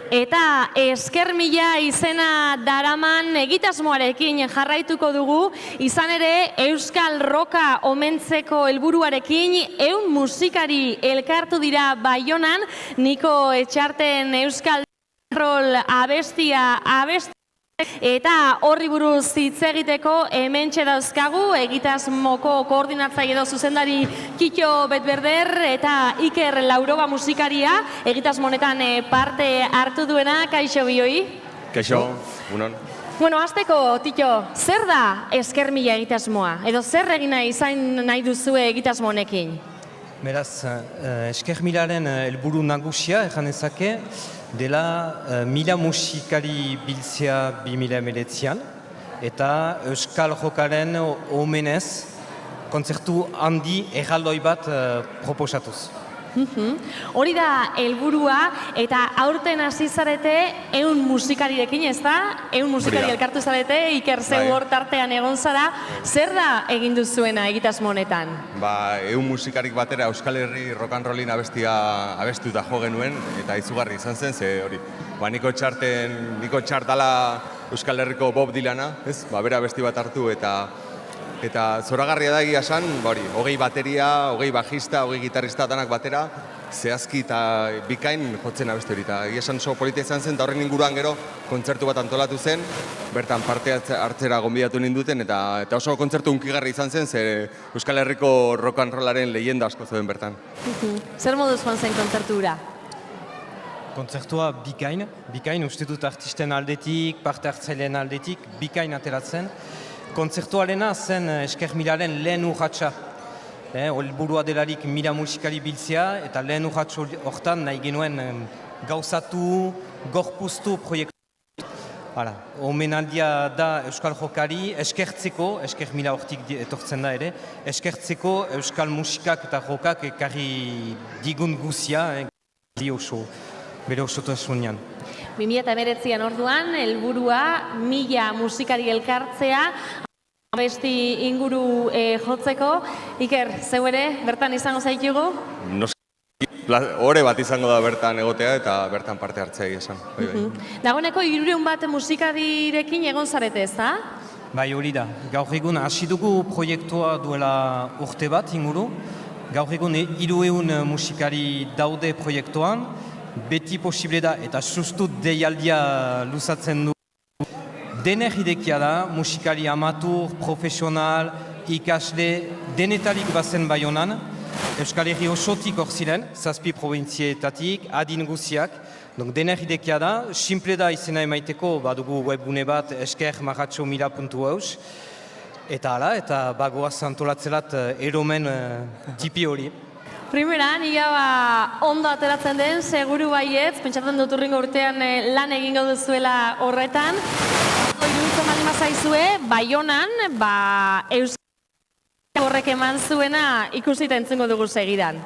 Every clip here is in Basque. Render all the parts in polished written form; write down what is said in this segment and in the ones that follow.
Eta esker mila izena daraman egitasmoarekin jarraituko dugu, izan ere Euskal Roka omentzeko helburuarekin 100 musikari elkartu dira Baionan, Niko Etxarten Euskal Rol abestia eta horri buruz hitz egiteko hementxe dauzkagu egitasmoko koordinatzaile edo zuzendari Kito Betberder eta Iker Lauroba musikaria egitasmo honetan parte hartu duena. Kaixo bioi? Kaixo, unon. Bueno, hasteko, Tito, zer da esker mila egitasmoa? Edo zer egin nahi duzue egitasmo honekin? Beraz, esker milaren helburu nagusia, ezake, dela 1000 musikari biltzea 2019an eta Euskal Jokaren omenez kontzertu handi erraldoi bat proposatuz. Hori da helburua eta aurten hasi zarete 100 musikarirekin, ez da? 100 musikari elkartu zarete, Iker zeu hor tartean egon zara. Zer da egin duzuena egitasmo honetan? 100 musikarik batera Euskal Herri rock and rollin abestuta jo genuen eta izugarri izan zen, ze hori. Niko Txartala Euskal Herriko Bob Dylana, ez? Bera abesti bat hartu eta zoragarria da egia esan, 20 bateria, 20 bajista, 20 gitarrista danak batera, zehazki eta bikain jotzen abesti hori. Egia esan oso polita izan zen, eta horren inguruan gero kontzertu bat antolatu zen, bertan parte hartzera gonbidatu ninduten, eta oso kontzertu hunkigarri izan zen, ze Euskal Herriko rock and rollaren leyenda asko zuen bertan. Zer moduz joan zen kontzertura? Kontzertua bikain uste dut artisten aldetik, parte hartzaileen aldetik, bikain ateratzen. Kontzertuarena zen esker milaren lehen urratsa. Helburua delarik 1000 musikari biltzea eta lehen urratsa hortan nahi genuen gauzatu, gorpuztu proiektu. Omenaldia da Euskal Jokari eskertzeko, esker mila hortik etortzen da ere, eskertzeko Euskal musikak eta jokak ekarri digun guzia, bere osotasunean. 2019an orduan, helburua 1000 musikari elkartzea, abesti inguru jotzeko. Iker, zeu ere, bertan izango zaitugu? Hore bat izango da bertan egotea eta bertan parte hartzea esan. Dagoeneko 300 bat musikarirekin egon zarete, ez da? Bai, hori da. Gaur egun hasi dugu proiektua duela urte bat inguru. Gaur egun 300 musikari daude proiektuan. Beti posible da eta sustut deialdia luzatzen du. Dener idekia da, musikari amatur, profesional, ikasle, denetarik bazen Baionan. Euskal Herri osotik hor ziren, 7 probintzietatik, adin guziak. Dener idekia da, simple da izena emaiteko, badugu webgune bat esker-maratxo-mila.eus. Eta hala, eta bagoaz antolatzelat eromen tipi hori. Primera, niga ondo ateratzen den, seguru baietz, pentsatzen dut urringo urtean lan egingo duzuela horretan. Iruditzen baldin bazaizue, Baionan, Euskal horrek eman zuena ikusita entzungo dugu segidan.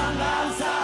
zalandan